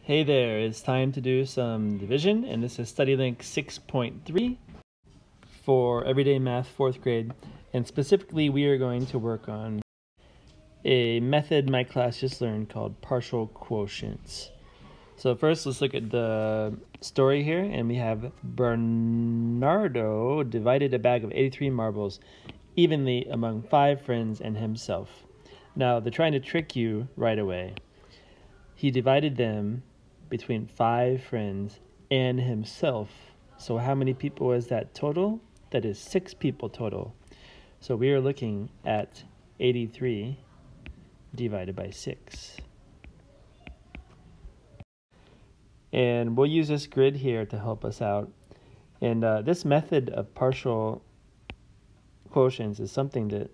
Hey there, it's time to do some division, and this is Study Link 6.3 for Everyday Math 4th grade. And specifically, we are going to work on a method my class just learned called partial quotients. So first, let's look at the story here, and we have Bernardo divided a bag of 83 marbles evenly among 5 friends and himself. Now, they're trying to trick you right away. He divided them between 5 friends and himself. So how many people is that total? That is 6 people total. So we are looking at 83 divided by 6. And we'll use this grid here to help us out. And this method of partial quotients is something that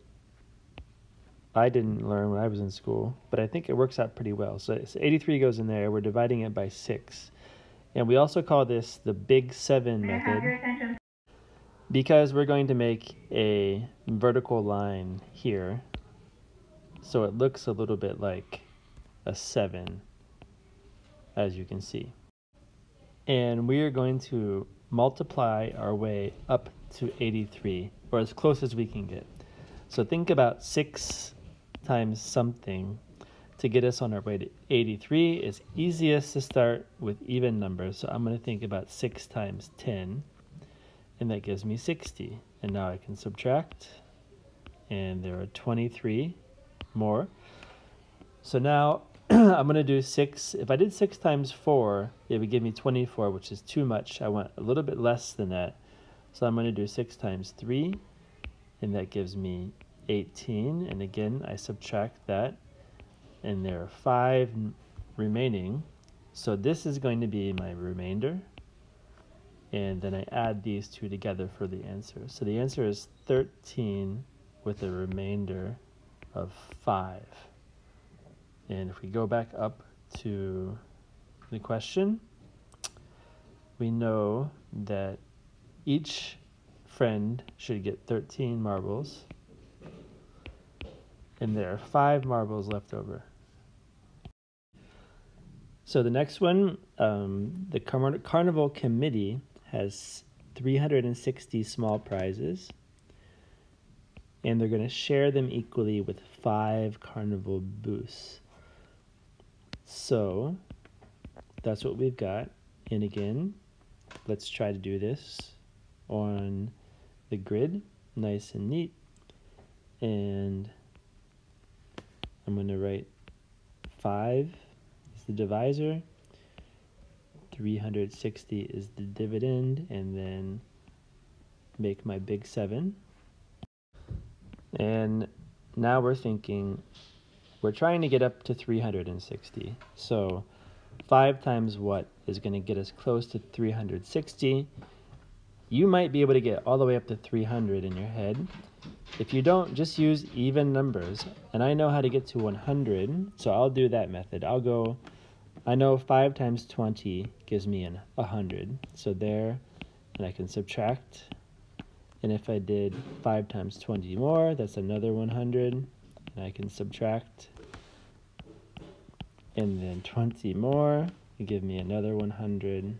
I didn't learn when I was in school, but I think it works out pretty well. So 83 goes in there. We're dividing it by 6. And we also call this the Big 7 method because we're going to make a vertical line here so it looks a little bit like a 7, as you can see. And we are going to multiply our way up to 83, or as close as we can get. So think about 6 times something to get us on our way to 83. It's easiest to start with even numbers. So I'm going to think about 6 times 10, and that gives me 60. And now I can subtract, and there are 23 more. So now I'm going to do 6. If I did 6 times 4, it would give me 24, which is too much. I want a little bit less than that. So I'm going to do 6 times 3, and that gives me 18, and again I subtract that, and there are 5 remaining. So this is going to be my remainder, and then I add these two together for the answer. So the answer is 13 with a remainder of 5. And if we go back up to the question, we know that each friend should get 13 marbles, and there are 5 marbles left over. So the next one, the Carnival Committee has 360 small prizes, and they're going to share them equally with 5 carnival booths. So that's what we've got. And again, let's try to do this on the grid, nice and neat. And I'm going to write 5 is the divisor, 360 is the dividend, and then make my big 7. And now we're thinking, we're trying to get up to 360. So 5 times what is going to get us close to 360? You might be able to get all the way up to 300 in your head. If you don't, just use even numbers. And I know how to get to 100, so I'll do that method. I know 5 times 20 gives me 100. So there, and I can subtract. And if I did 5 times 20 more, that's another 100. And I can subtract. And then 20 more, you give me another 100.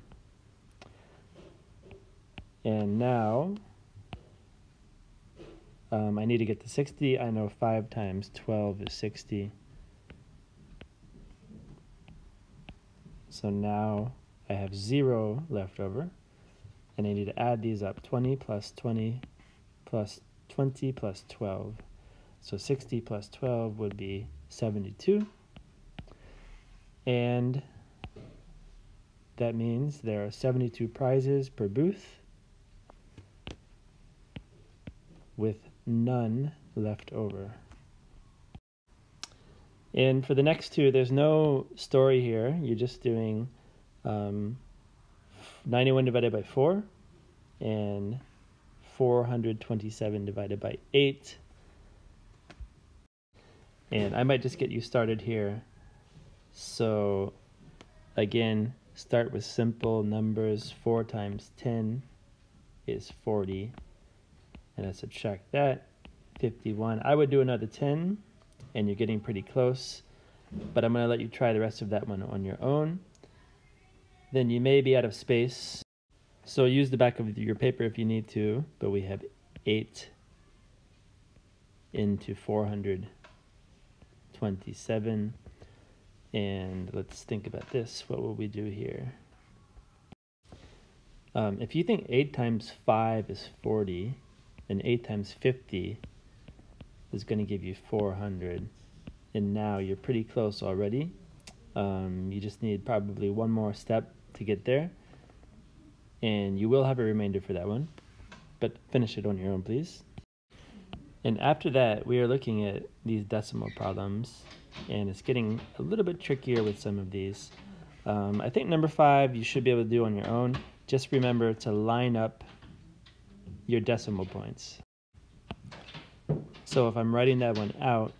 And now, I need to get to 60. I know 5 times 12 is 60. So now I have 0 left over. And I need to add these up. 20 plus 20 plus 20 plus 12. So 60 plus 12 would be 72. And that means there are 72 prizes per booth, with none left over. And for the next two, there's no story here. You're just doing 91 divided by 4 and 427 divided by 8. And I might just get you started here. So again, start with simple numbers. 4 times 10 is 40. And I subtract that, 51. I would do another 10, and you're getting pretty close, but I'm going to let you try the rest of that one on your own. then you may be out of space. So use the back of your paper if you need to, but we have 8 into 427. And let's think about this. What will we do here? If you think 8 times 5 is 40, and 8 times 50 is going to give you 400, and now you're pretty close already. You just need probably one more step to get there, and you will have a remainder for that one, but finish it on your own, please. And after that, we are looking at these decimal problems, and it's getting a little bit trickier with some of these. I think number 5 you should be able to do on your own. Just remember to line up your decimal points. So if I'm writing that one out,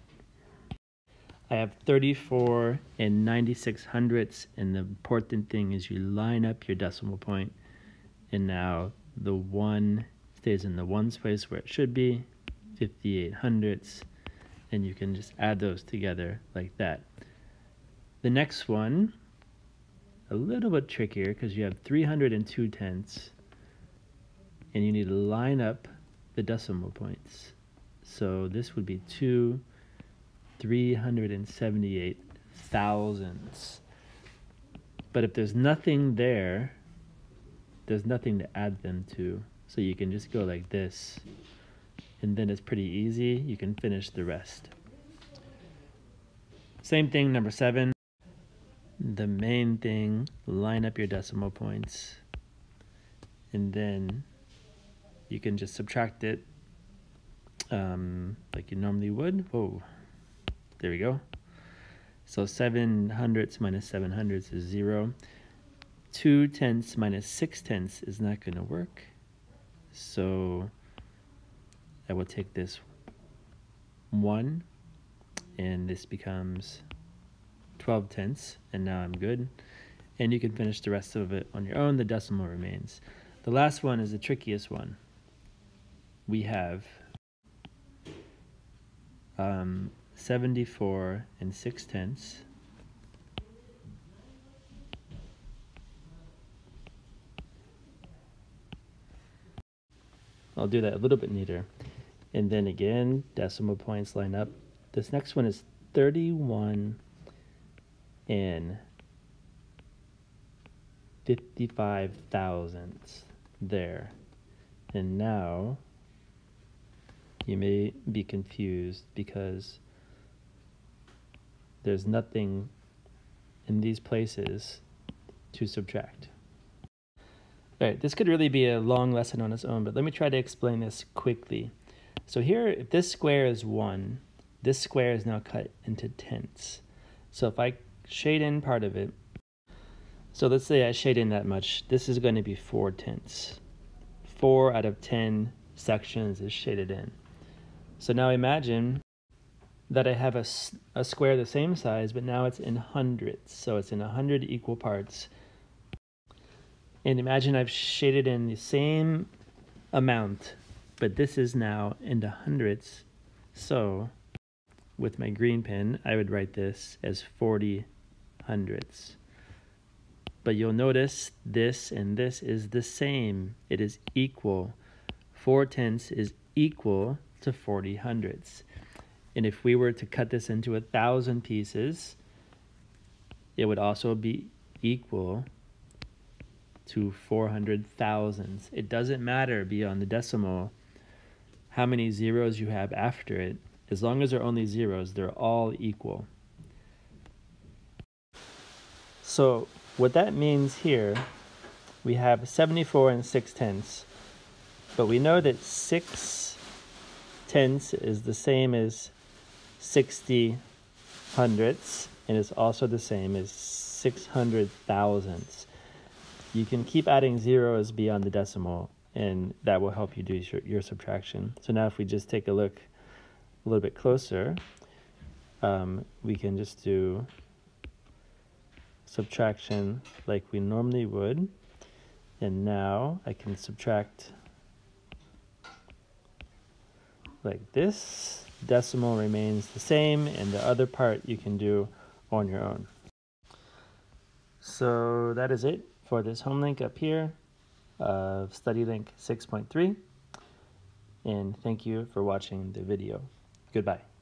I have 34 and 96 hundredths, and the important thing is you line up your decimal point, and now the 1 stays in the ones place where it should be, 58 hundredths, and you can just add those together like that. The next one, a little bit trickier because you have 302 tenths, and you need to line up the decimal points. So this would be 378 thousandths. But if there's nothing there, there's nothing to add them to. So you can just go like this, and then it's pretty easy. You can finish the rest. Same thing, number 7. The main thing, line up your decimal points, and then you can just subtract it like you normally would. Oh, there we go. So 7 hundredths minus 7 hundredths is 0. 2 tenths minus 6 tenths is not going to work. So I will take this 1, and this becomes 12 tenths, and now I'm good. And you can finish the rest of it on your own. The decimal remains. The last one is the trickiest one. We have 74 and 6 tenths. I'll do that a little bit neater. And then again, decimal points line up. This next one is 31 and 55 thousandths there. And now you may be confused because there's nothing in these places to subtract. All right, this could really be a long lesson on its own, but let me try to explain this quickly. So here, if this square is 1, this square is now cut into tenths. So if I shade in part of it, so let's say I shade in that much, this is going to be 4 tenths. 4 out of 10 sections is shaded in. So now imagine that I have a square the same size, but now it's in hundredths. So it's in 100 equal parts. And imagine I've shaded in the same amount, but this is now into hundredths. So with my green pen, I would write this as 40 hundredths. But you'll notice this and this is the same. It is equal. 4 tenths is equal to 40 hundredths. And if we were to cut this into 1,000 pieces, it would also be equal to 400 thousandths. It doesn't matter beyond the decimal how many zeros you have after it. As long as there are only zeros, they're all equal. So what that means here, we have 74 and 6 tenths, but we know that 6 tenths is the same as 60 hundredths, and it's also the same as 600 thousandths. You can keep adding zeros beyond the decimal, and that will help you do your subtraction. So now if we just take a look a little bit closer, we can just do subtraction like we normally would. And now I can subtract like this. Decimal remains the same, and the other part you can do on your own. So that is it for for this home link up here of study link 6.3. And thank you for watching the video. Goodbye.